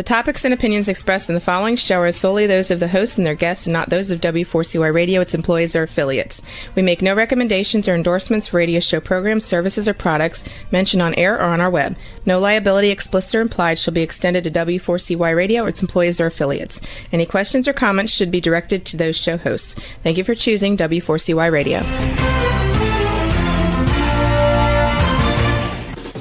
topics and opinions expressed in the following show are solely those of the hosts and their guests and not those of W4CY Radio, its employees, or affiliates. We make no recommendations or endorsements for radio show programs, services, or products mentioned on air or on our web. No liability, explicit or implied, shall be extended to W4CY Radio or its employees or affiliates. Any questions or comments should be directed to those show hosts. Thank you for choosing W4CY Radio.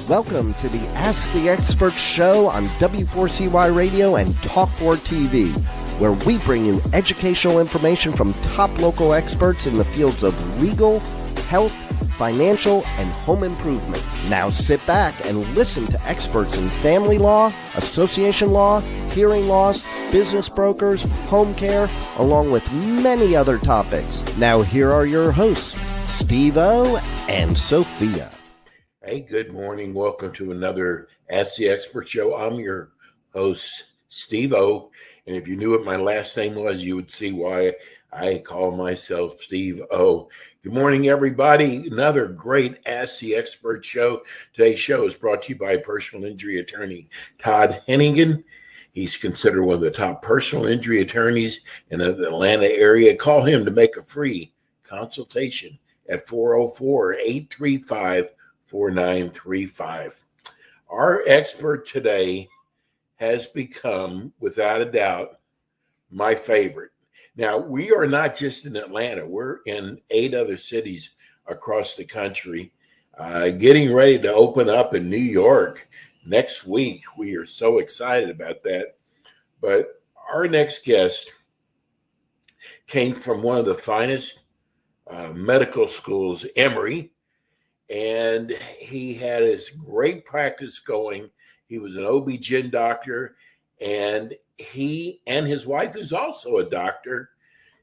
Welcome to the Ask the Expert show on W4CY Radio and Talk4 TV, where we bring you educational information from top local experts in the fields of legal, health, financial, and home improvement. Now sit back and listen to experts in family law, association law, hearing loss, business brokers, home care, along with many other topics. Now here are your hosts, Steve-O and Sophia. Hey, good morning. Welcome to another Ask the Expert show. I'm your host, Steve-O. And if you knew what my last name was, you would see why I call myself Steve-O. Good morning, everybody. Another great Ask the Expert show. Today's show is brought to you by personal injury attorney Todd Hennigan. He's considered one of the top personal injury attorneys in the Atlanta area. Call him to make a free consultation at 404-835-4935. Our expert today has become, without a doubt, my favorite. Now, we are not just in Atlanta. We're in 8 other cities across the country, getting ready to open up in New York next week. We are so excited about that. But our next guest came from one of the finest medical schools, Emory, and he had his great practice going. He was an OB-GYN doctor, and he and his wife, who's also a doctor,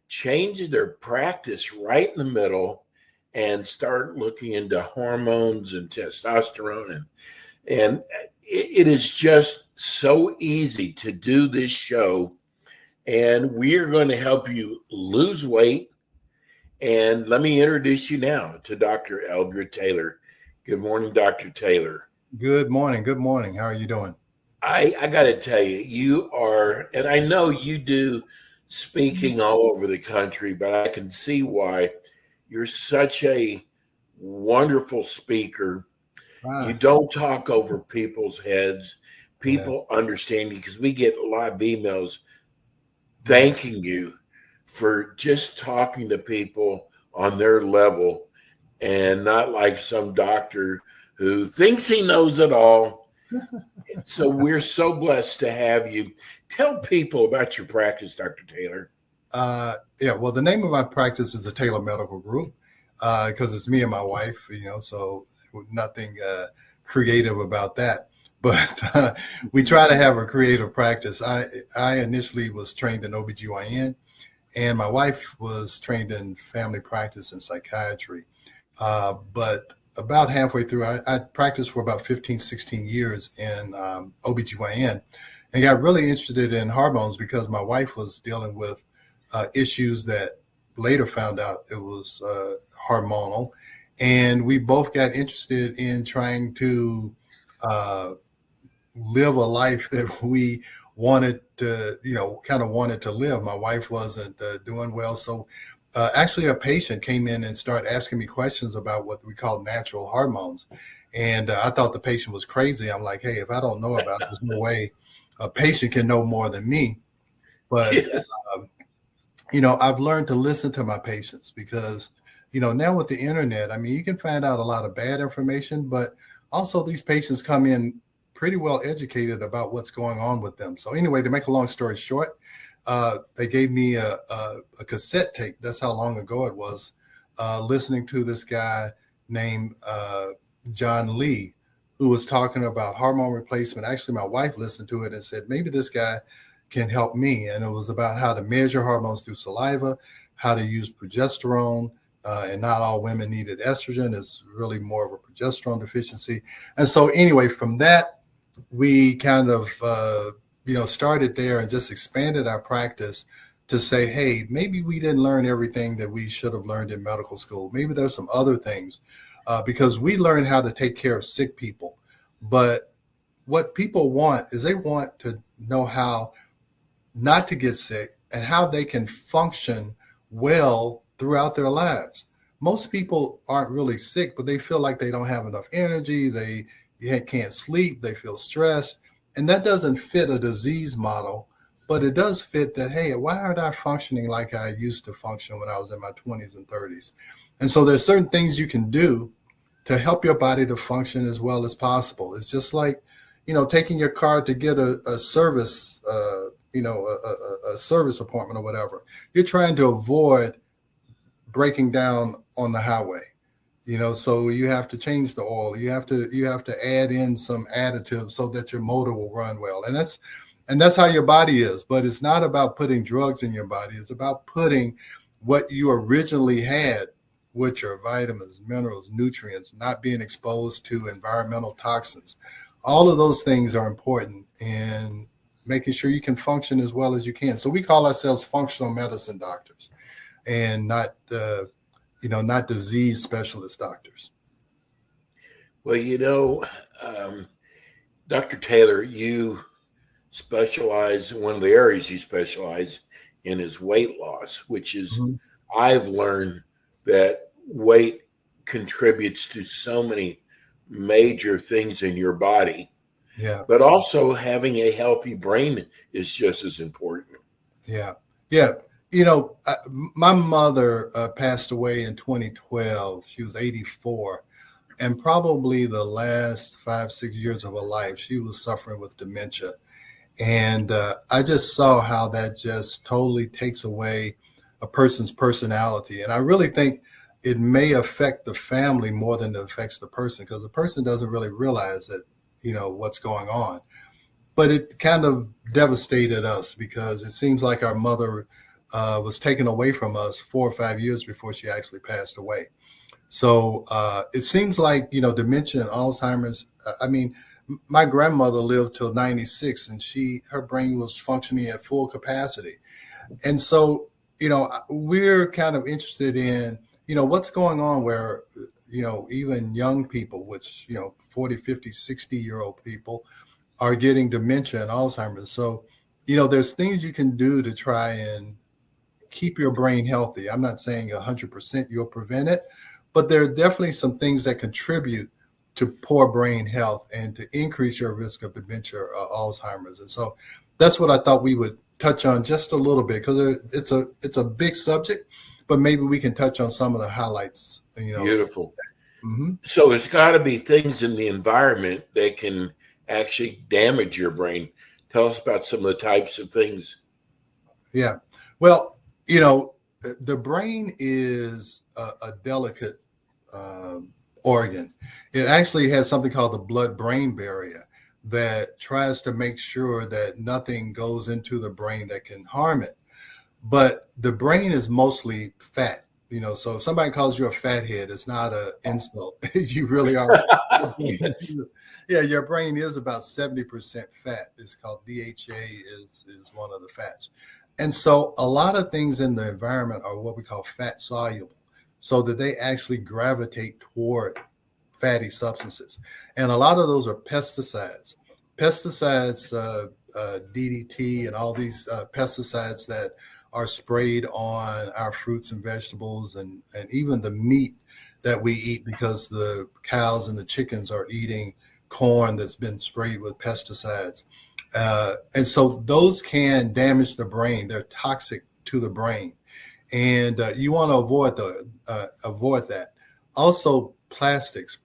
changed their practice right in the middle and started looking into hormones and testosterone. And it is just so easy to do this show, and we are going to help you lose weight. And let me introduce you now to Dr. Eldred Taylor. Good morning, Dr. Taylor. Good morning. Good morning. How are you doing? I got to tell you, you are, and I know you do speaking all over the country, but I can see why you're such a wonderful speaker. Wow. You don't talk over people's heads. People understand you, because we get a lot of emails thanking you for just talking to people on their level and not like some doctor who thinks he knows it all. So we're so blessed to have you. Tell people about your practice, Dr. Taylor. Well, the name of my practice is the Taylor Medical Group, because it's me and my wife, so nothing creative about that. But we try to have a creative practice. I initially was trained in OBGYN, and my wife was trained in family practice and psychiatry. But about halfway through, I practiced for about 15, 16 years in OBGYN, and got really interested in hormones because my wife was dealing with issues that later found out it was hormonal. And we both got interested in trying to live a life that we wanted to, kind of wanted to live. My wife wasn't doing well. So actually a patient came in and started asking me questions about what we call natural hormones. And I thought the patient was crazy. I'm like, hey, if I don't know about it, there's no way a patient can know more than me. But, yes. I've learned to listen to my patients because, now with the internet, you can find out a lot of bad information, but also these patients come in pretty well educated about what's going on with them. So anyway, to make a long story short, they gave me a cassette tape. That's how long ago it was, listening to this guy named John Lee, who was talking about hormone replacement. Actually, my wife listened to it and said, maybe this guy can help me. And it was about how to measure hormones through saliva, how to use progesterone, and not all women needed estrogen. It's really more of a progesterone deficiency. And so anyway, from that, we kind of, started there and just expanded our practice to say, hey, maybe we didn't learn everything that we should have learned in medical school. Maybe there's some other things, because we learned how to take care of sick people. But what people want is they want to know how not to get sick and how they can function well throughout their lives. Most people aren't really sick, but they feel like they don't have enough energy. They can't sleep. They feel stressed. And that doesn't fit a disease model, but it does fit that, hey, why aren't I functioning like I used to function when I was in my 20s and 30s? And so there's certain things you can do to help your body to function as well as possible. It's just like, taking your car to get a service, a service appointment or whatever. You're trying to avoid breaking down on the highway, so you have to change the oil. You have to add in some additives so that your motor will run well. And that's how your body is. But it's not about putting drugs in your body. It's about putting what you originally had, which are vitamins, minerals, nutrients, not being exposed to environmental toxins. All of those things are important in making sure you can function as well as you can. So we call ourselves functional medicine doctors, and not disease specialist doctors. Well, Dr. Taylor, you specialize, one of the areas you specialize in is weight loss, which is, I've learned that weight contributes to so many major things in your body. Yeah. But also having a healthy brain is just as important. Yeah. Yeah. My mother passed away in 2012. She was 84. And probably the last 5-6 years of her life, she was suffering with dementia. And I just saw how that just totally takes away a person's personality. And I really think it may affect the family more than it affects the person, because the person doesn't really realize that, what's going on. But it kind of devastated us, because it seems like our mother was taken away from us 4 or 5 years before she actually passed away. So it seems like, dementia and Alzheimer's, my grandmother lived till 96, and her brain was functioning at full capacity. And so, we're kind of interested in, what's going on where, even young people, which, 40, 50, 60-year-old people are getting dementia and Alzheimer's. So, there's things you can do to try and keep your brain healthy. I'm not saying 100% you'll prevent it, but there are definitely some things that contribute to poor brain health and to increase your risk of dementia or Alzheimer's. And so that's what I thought we would touch on just a little bit, because it's a big subject, but maybe we can touch on some of the highlights. Beautiful. Mm-hmm. So it's got to be things in the environment that can actually damage your brain. Tell us about some of the types of things. Yeah. Well, the brain is a delicate organ. It actually has something called the blood-brain barrier that tries to make sure that nothing goes into the brain that can harm it. But the brain is mostly fat. So if somebody calls you a fathead, it's not an insult. You really are. Yeah, your brain is about 70% fat. It's called DHA, is one of the fats. And so a lot of things in the environment are what we call fat soluble, so that they actually gravitate toward fatty substances. And a lot of those are pesticides. DDT and all these pesticides that are sprayed on our fruits and vegetables, and even the meat that we eat, because the cows and the chickens are eating corn that's been sprayed with pesticides. And so those can damage the brain. They're toxic to the brain. And you want to avoid that. Also, plastics,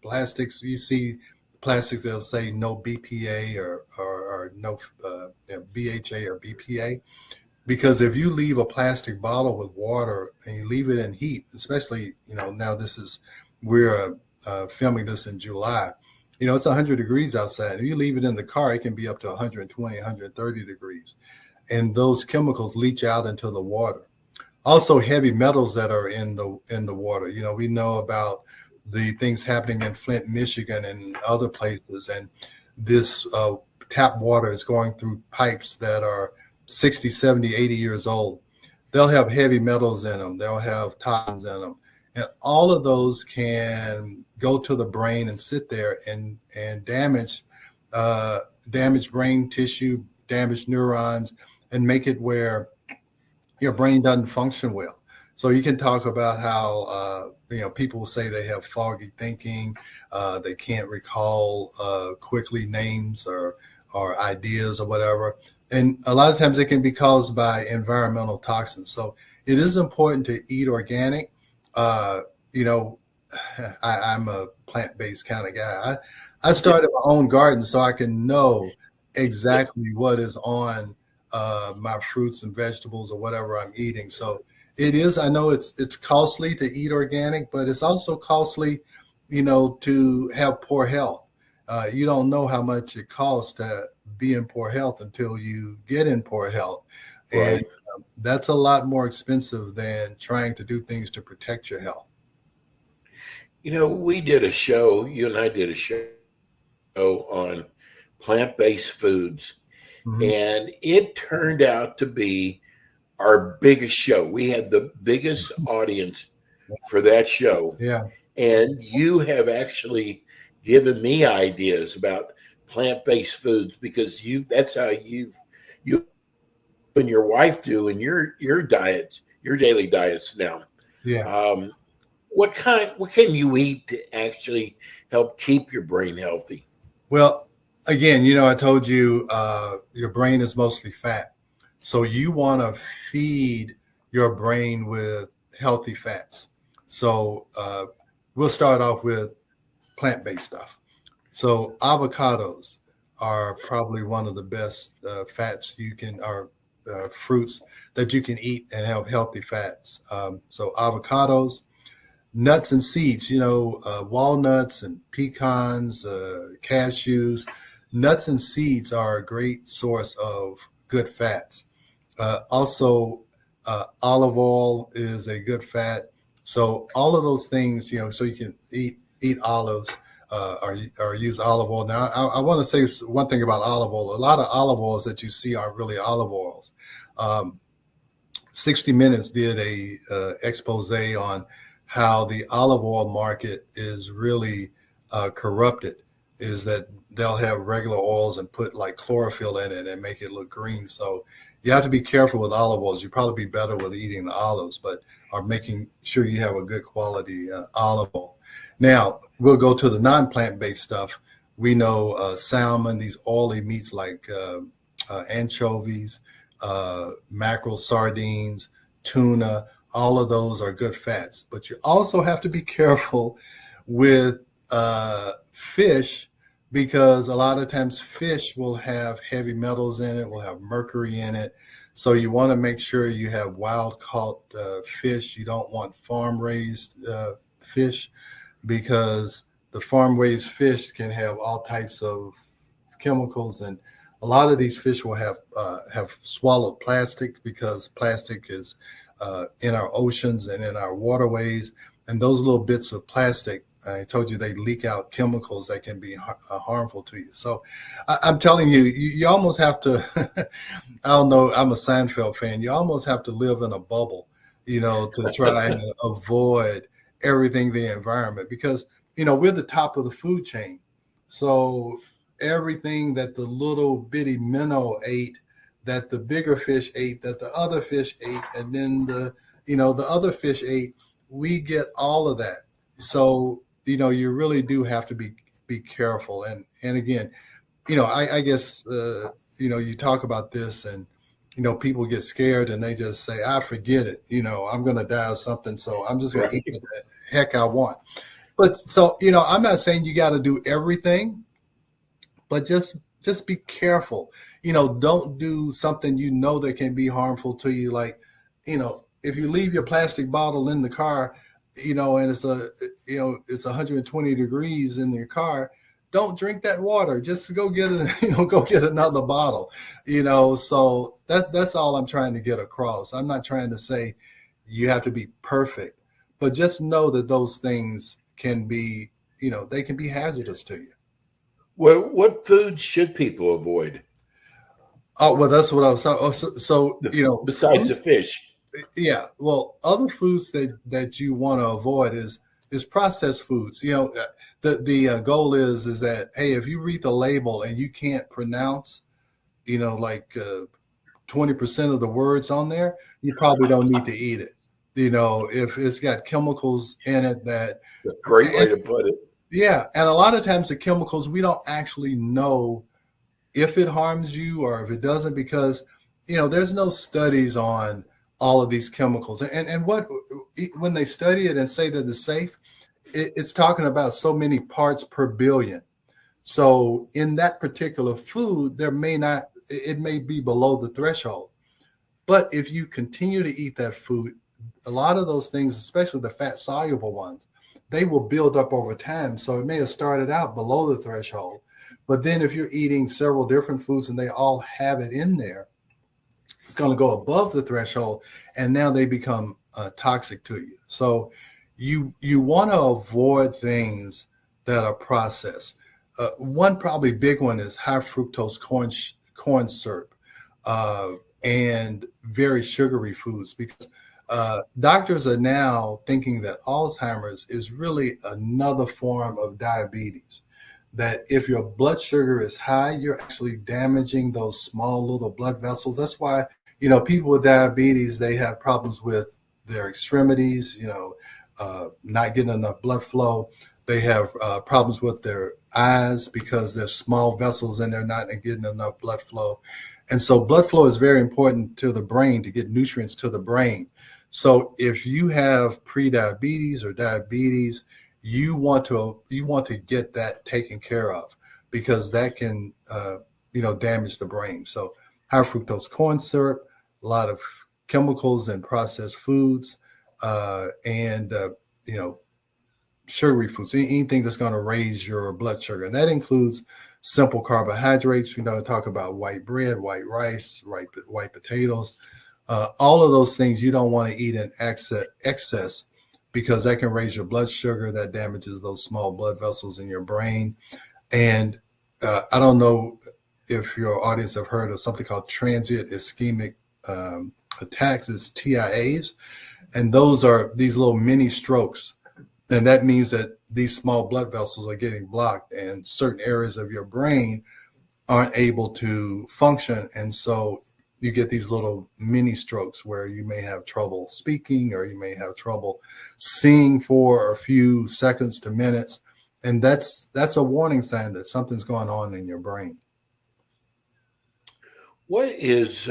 you see plastics, they'll say no BPA or no BHA or BPA. Because if you leave a plastic bottle with water and you leave it in heat, especially, now we're filming this in July, it's 100 degrees outside. If you leave it in the car, it can be up to 120, 130 degrees. And those chemicals leach out into the water. Also, heavy metals that are in the water. We know about the things happening in Flint, Michigan, and other places. And this tap water is going through pipes that are 60, 70, 80 years old. They'll have heavy metals in them. They'll have toxins in them. And all of those can go to the brain and sit there and damage brain tissue, damage neurons and make it where your brain doesn't function well. So you can talk about how people say they have foggy thinking, they can't recall quickly names or ideas or whatever, and a lot of times it can be caused by environmental toxins. So it is important to eat organic. I'm a plant-based kind of guy. I started my own garden so I can know exactly what is on my fruits and vegetables or whatever I'm eating. So it is, I know it's costly to eat organic, but it's also costly, to have poor health. You don't know how much it costs to be in poor health until you get in poor health. Right. And that's a lot more expensive than trying to do things to protect your health. We did a show, you and I did a show on plant-based foods, and it turned out to be our biggest show. We had the biggest audience for that show. Yeah. And you have actually given me ideas about plant-based foods because that's how you and your wife do in your diet, your daily diets now. Yeah. What can you eat to actually help keep your brain healthy? Well, again, I told you your brain is mostly fat. So you want to feed your brain with healthy fats. So we'll start off with plant-based stuff. So avocados are probably one of the best fats fruits that you can eat and have healthy fats. So avocados, nuts and seeds, walnuts and pecans, cashews. Nuts and seeds are a great source of good fats. Also, olive oil is a good fat. So all of those things, so you can eat olives or use olive oil. Now, I want to say one thing about olive oil. A lot of olive oils that you see aren't really olive oils. 60 Minutes did a expose on how the olive oil market is really corrupted, is that they'll have regular oils and put like chlorophyll in it and make it look green. So you have to be careful with olive oils. You'd probably be better with eating the olives, or making sure you have a good quality olive oil. Now, we'll go to the non-plant-based stuff. We know salmon, these oily meats like anchovies, mackerel, sardines, tuna, all of those are good fats. But you also have to be careful with fish, because a lot of times fish will have heavy metals in it, will have mercury in it. So you want to make sure you have wild caught fish. You don't want farm raised fish, because the farm raised fish can have all types of chemicals, and a lot of these fish will have swallowed plastic, because plastic is in our oceans and in our waterways, and those little bits of plastic, I told you, they leak out chemicals that can be harmful to you. So I'm telling you, you almost have to, I don't know, I'm a Seinfeld fan. You almost have to live in a bubble, to try and avoid everything, the environment, because, we're the top of the food chain. So everything that the little bitty minnow ate, that the bigger fish ate, that the other fish ate, and then the other fish ate, we get all of that. So, you really do have to be careful. And again, I guess, you talk about this and, people get scared and they just say, I forget it. I'm going to die of something. So I'm just going to eat what the heck I want. But so, I'm not saying you got to do everything, but just be careful. Don't do something that can be harmful to you. Like, if you leave your plastic bottle in the car, and it's it's 120 degrees in your car, don't drink that water. Just go get another bottle. So that's all I'm trying to get across. I'm not trying to say you have to be perfect, but just know that those things can be, they can be hazardous to you. Well, what foods should people avoid? Oh, well, that's what I was talking. So besides the fish. Yeah. Well, other foods that you want to avoid is processed foods. The goal is that, hey, if you read the label and you can't pronounce, like 20% of the words on there, you probably don't need to eat it. If it's got chemicals in it that. Great way to put it. Yeah. And a lot of times the chemicals, we don't actually know if it harms you or if it doesn't, because, there's no studies on all of these chemicals. And when they study it and say that it's safe, it's talking about so many parts per billion. So in that particular food, it may be below the threshold. But if you continue to eat that food, a lot of those things, especially the fat soluble ones, they will build up over time. So it may have started out below the threshold, but then if you're eating several different foods and they all have it in there, it's going to go above the threshold, and now they become toxic to you. So you want to avoid things that are processed. One probably big one is high fructose corn syrup and very sugary foods, because doctors are now thinking that Alzheimer's is really another form of diabetes. That if your blood sugar is high, you're actually damaging those small little blood vessels. That's why, people with diabetes, they have problems with their extremities, not getting enough blood flow. They have problems with their eyes because there's small vessels and they're not getting enough blood flow. And so blood flow is very important to the brain to get nutrients to the brain. So if you have prediabetes or diabetes, you want to get that taken care of, because that can damage the brain. So high fructose corn syrup, a lot of chemicals in processed foods, and sugary foods, anything that's going to raise your blood sugar. And that includes simple carbohydrates. Talk about white bread, white rice, white potatoes. All of those things you don't want to eat in excess, because that can raise your blood sugar. That damages those small blood vessels in your brain. And I don't know if your audience have heard of something called transient ischemic attacks. It's TIAs. And those are these little mini strokes. And that means that these small blood vessels are getting blocked and certain areas of your brain aren't able to function. And so you get these little mini strokes where you may have trouble speaking, or you may have trouble seeing for a few seconds to minutes. And that's a warning sign that something's going on in your brain. What is,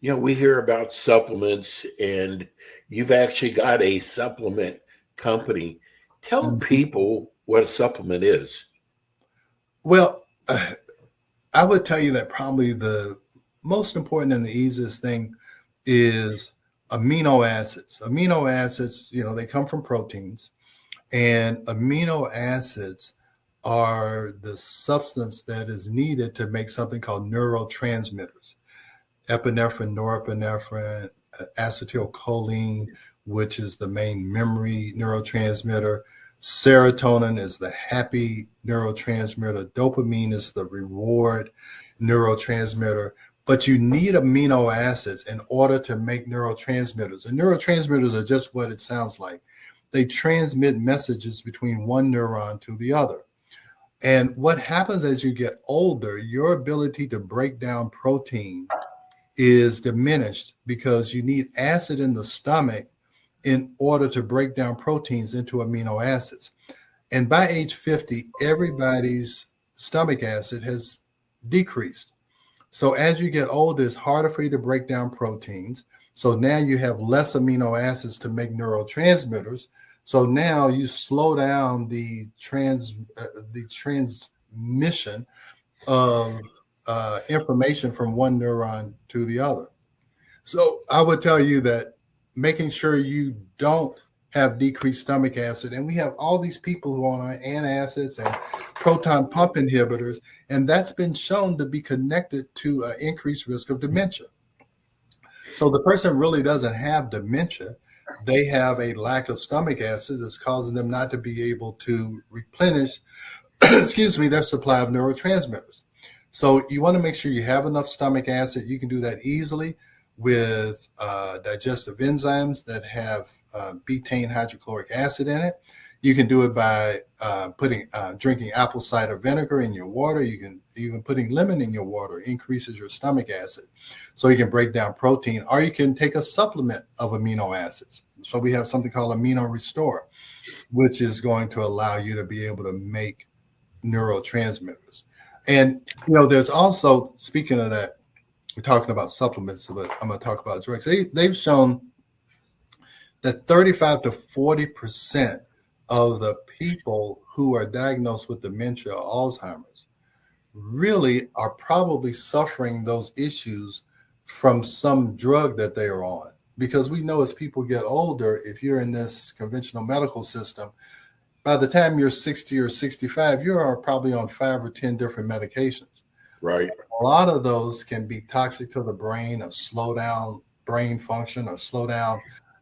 we hear about supplements, and you've actually got a supplement company. Tell people what a supplement is. Well, I would tell you that probably the most important and the easiest thing is amino acids. Amino acids, they come from proteins, and amino acids are the substance that is needed to make something called neurotransmitters. Epinephrine, norepinephrine, acetylcholine, which is the main memory neurotransmitter. Serotonin is the happy neurotransmitter. Dopamine is the reward neurotransmitter. But you need amino acids in order to make neurotransmitters. And neurotransmitters are just what it sounds like. They transmit messages between one neuron to the other. And what happens as you get older, your ability to break down protein is diminished, because you need acid in the stomach in order to break down proteins into amino acids. And by age 50, everybody's stomach acid has decreased. So as you get older, it's harder for you to break down proteins. So now you have less amino acids to make neurotransmitters. So now you slow down the transmission of information from one neuron to the other. So I would tell you that making sure you don't have decreased stomach acid, and we have all these people who are on antacids and proton pump inhibitors, and that's been shown to be connected to an increased risk of dementia. So the person really doesn't have dementia. They have a lack of stomach acid that's causing them not to be able to replenish, their supply of neurotransmitters. So you want to make sure you have enough stomach acid. You can do that easily with digestive enzymes that have betaine hydrochloric acid in it. You can do it by drinking apple cider vinegar in your water. You can even putting lemon in your water increases your stomach acid, so you can break down protein. Or you can take a supplement of amino acids. So we have something called Amino Restore, which is going to allow you to be able to make neurotransmitters. And there's also, speaking of that, we're talking about supplements, but I'm going to talk about drugs. They've shown that 35 to 40% of the people who are diagnosed with dementia or Alzheimer's really are probably suffering those issues from some drug that they are on. Because we know as people get older, if you're in this conventional medical system, by the time you're 60 or 65, you are probably on 5 or 10 different medications. Right. A lot of those can be toxic to the brain, or slow down brain function, or slow down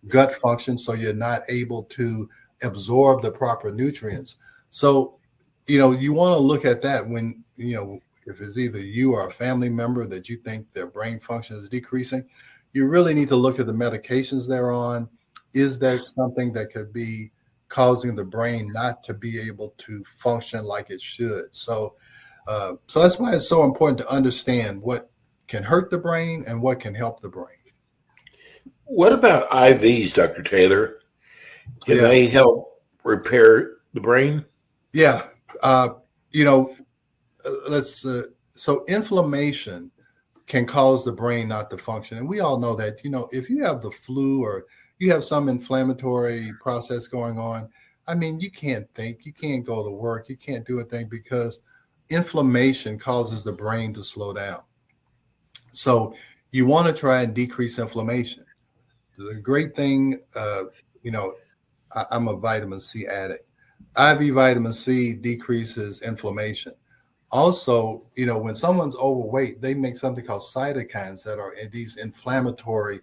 gut function, so you're not able to absorb the proper nutrients. So, you want to look at that when, if it's either you or a family member that you think their brain function is decreasing, you really need to look at the medications they're on. Is that something that could be causing the brain not to be able to function like it should? So that's why it's so important to understand what can hurt the brain and what can help the brain. What about IVs, Dr. Taylor? Can they help repair the brain? Yeah. So inflammation can cause the brain not to function. And we all know that, if you have the flu or you have some inflammatory process going on, you can't think, you can't go to work, you can't do a thing, because inflammation causes the brain to slow down. So you want to try and decrease inflammation. The great thing, I'm a vitamin C addict. IV vitamin C decreases inflammation. Also, when someone's overweight, they make something called cytokines that are in these inflammatory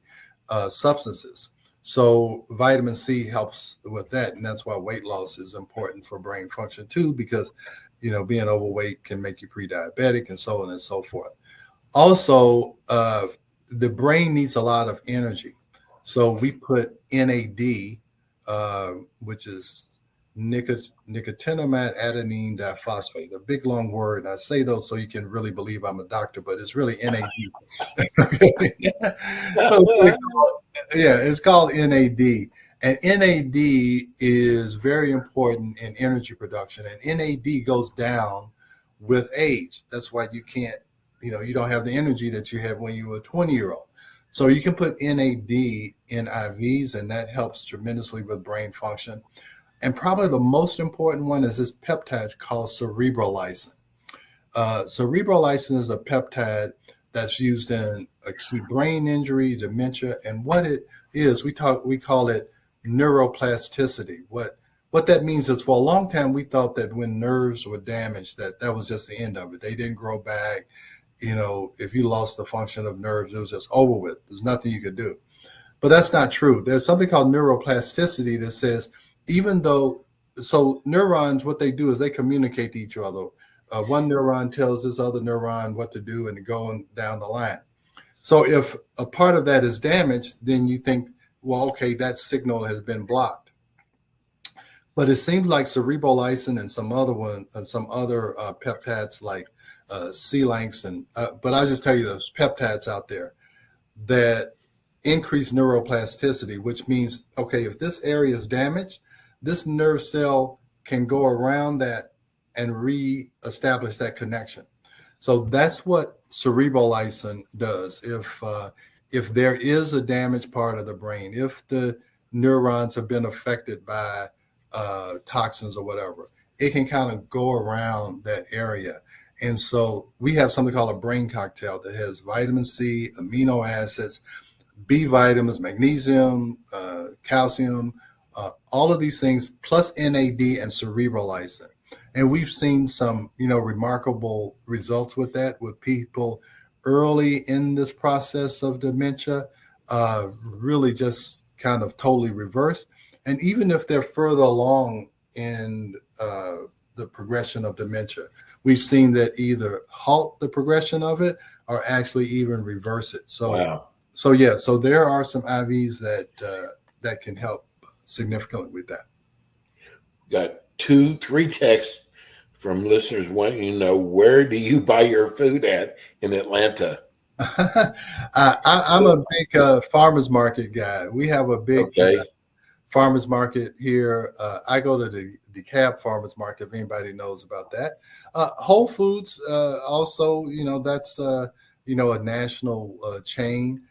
substances. So vitamin C helps with that. And that's why weight loss is important for brain function too, because, being overweight can make you pre-diabetic and so on and so forth. Also, the brain needs a lot of energy. So we put NAD, which is nicotinamide adenine diphosphate, a big long word. I say those so you can really believe I'm a doctor, but it's really NAD. It's called NAD. And NAD is very important in energy production. And NAD goes down with age. That's why you can't, you don't have the energy that you had when you were a 20-year-old. So you can put NAD in IVs, and that helps tremendously with brain function. And probably the most important one is this peptide called cerebrolysin. Cerebrolysin is a peptide that's used in acute brain injury, dementia, and what it is, we call it neuroplasticity. What that means is, for a long time we thought that when nerves were damaged, that was just the end of it. They didn't grow back. If you lost the function of nerves, it was just over with. There's nothing you could do. But that's not true. There's something called neuroplasticity that says, so neurons, what they do is they communicate to each other. One neuron tells this other neuron what to do, and going down the line. So if a part of that is damaged, then you think, well, okay, that signal has been blocked. But it seems like cerebrolysin and some other peptides like C-Lanx, but I'll just tell you, there's peptides out there that increase neuroplasticity, which means, okay, if this area is damaged, this nerve cell can go around that and re-establish that connection. So that's what cerebrolysin does. If there is a damaged part of the brain, if the neurons have been affected by toxins or whatever, it can kind of go around that area. And so we have something called a brain cocktail that has vitamin C, amino acids, B vitamins, magnesium, calcium, all of these things, plus NAD and cerebrolysin. And we've seen some, remarkable results with that, with people early in this process of dementia, really just kind of totally reversed. And even if they're further along in the progression of dementia, we've seen that either halt the progression of it or actually even reverse it. So, wow. So there are some IVs that can help significantly with that. got 2-3 texts from listeners wanting to know, where do you buy your food at in Atlanta? I'm a big farmers market guy. We have a big farmers market here. I go to the DeKalb farmers market, if anybody knows about that. Whole Foods also, that's a national chain.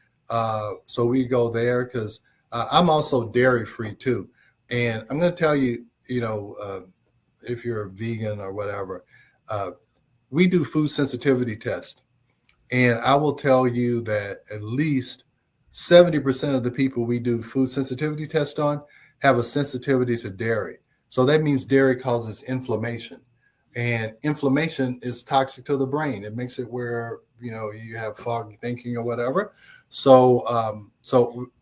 So we go there because I'm also dairy free too. And I'm going to tell you, if you're a vegan or whatever, we do food sensitivity tests. And I will tell you that at least 70% of the people we do food sensitivity tests on have a sensitivity to dairy. So that means dairy causes inflammation. And inflammation is toxic to the brain. It makes it where, you have foggy thinking or whatever. So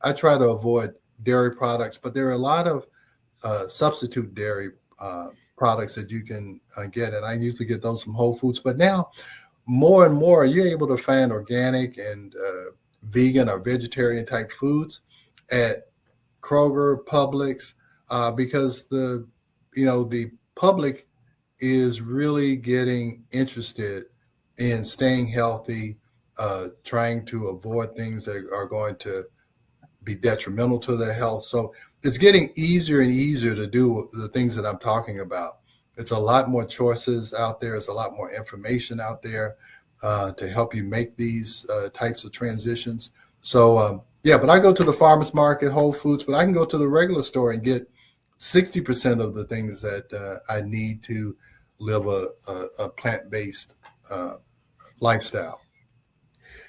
I try to avoid dairy products, but there are a lot of substitute dairy products that you can get. And I usually get those from Whole Foods. But now, more and more, you're able to find organic and vegan or vegetarian type foods at Kroger, Publix, because the public is really getting interested in staying healthy, trying to avoid things that are going to be detrimental to their health. So it's getting easier and easier to do the things that I'm talking about. It's a lot more choices out there. It's a lot more information out there to help you make these types of transitions. So, but I go to the farmers market, Whole Foods, but I can go to the regular store and get 60% of the things that I need to live a plant-based lifestyle.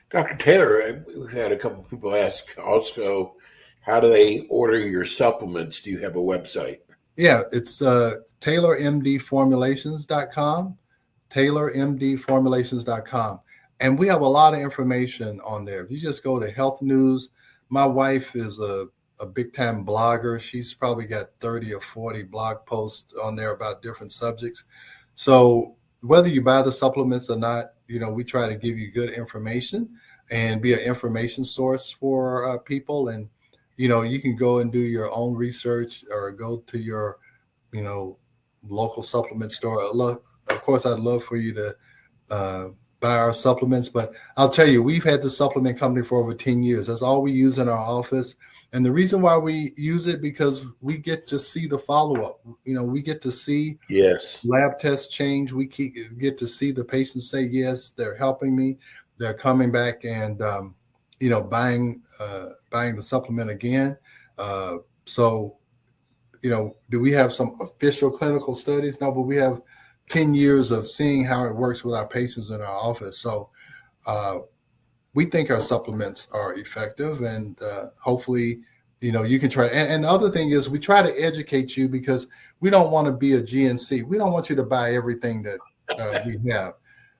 Dr. Taylor, we've had a couple of people ask also, how do they order your supplements? Do you have a website? Yeah, it's TaylorMDFormulations.com, TaylorMDFormulations.com. And we have a lot of information on there. If you just go to health news, my wife is a big time blogger. She's probably got 30 or 40 blog posts on there about different subjects. So whether you buy the supplements or not, we try to give you good information and be an information source for people. And you can go and do your own research or go to your, local supplement store. Of course, I'd love for you to buy our supplements, but I'll tell you, we've had the supplement company for over 10 years. That's all we use in our office. And the reason why we use it, because we get to see the follow-up. We get to see lab tests change. We get to see the patients say, yes, they're helping me. They're coming back and, buying the supplement again. So, do we have some official clinical studies? No, but we have 10 years of seeing how it works with our patients in our office. So we think our supplements are effective, and hopefully, you can try. And the other thing is we try to educate you because we don't want to be a GNC. We don't want you to buy everything that we have.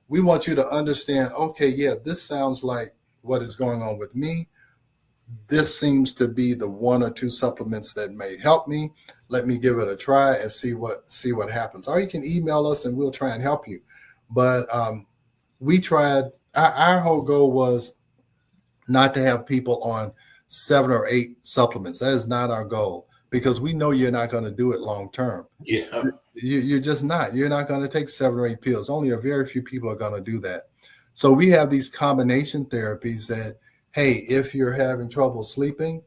We want you to understand, okay, yeah, this sounds like what is going on with me. This seems to be the 1 or 2 supplements that may help me. Let me give it a try and see what happens. Or you can email us and we'll try and help you. But we tried, our whole goal was not to have people on 7 or 8 supplements. That is not our goal, because we know you're not going to do it long term. Yeah. You're just not. You're not going to take 7 or 8 pills. Only a very few people are going to do that. So we have these combination therapies that, hey, if you're having trouble sleeping,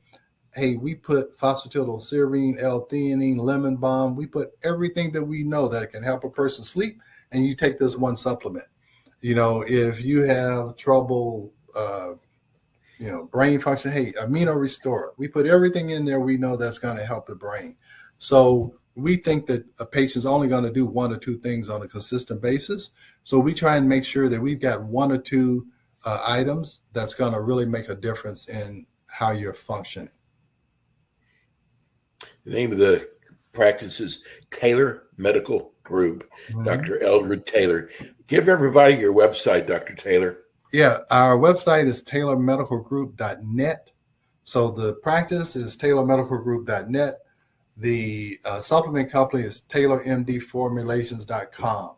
hey, we put phosphatidylserine, L-theanine, lemon balm. We put everything that we know that can help a person sleep, and you take this one supplement. If you have trouble, brain function, hey, Amino Restore. We put everything in there we know that's going to help the brain. So we think that a patient's only going to do 1 or 2 things on a consistent basis. So we try and make sure that we've got 1 or 2 items that's going to really make a difference in how you're functioning. The name of the practice is Taylor Medical Group. Mm-hmm. Dr. Eldred Taylor. Give everybody your website, Dr. Taylor. Yeah, our website is taylormedicalgroup.net. So the practice is taylormedicalgroup.net. The supplement company is taylormdformulations.com.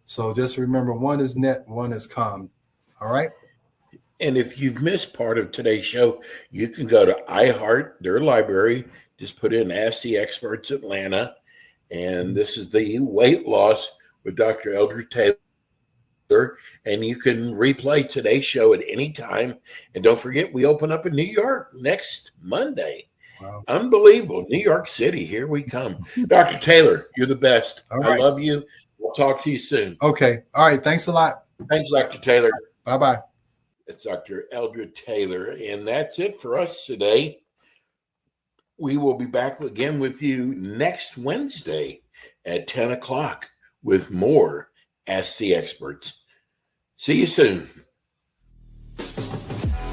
So just remember, one is net, one is com. All right. And if you've missed part of today's show, you can go to iHeart, their library, just put in Ask the Experts Atlanta, And this is the weight loss with Dr. Eldred Taylor. And you can replay today's show at any time. And don't forget, we open up in New York next Monday. Wow. Unbelievable. New York City, here we come. Dr. Taylor, you're the best. All right. I love you. We'll talk to you soon. Okay. All right. Thanks a lot. Thanks, Dr. Taylor. Bye-bye. It's Dr. Eldred Taylor. And that's it for us today. We will be back again with you next Wednesday at 10 o'clock with more Ask the Experts. See you soon.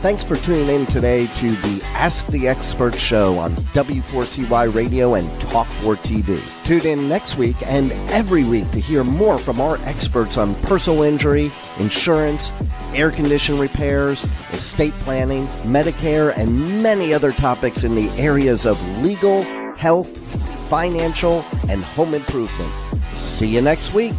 Thanks for tuning in today to the Ask the Expert show on W4CY Radio and Talk4 TV. Tune in next week and every week to hear more from our experts on personal injury, insurance, air condition repairs, estate planning, Medicare, and many other topics in the areas of legal, health, financial, and home improvement. See you next week.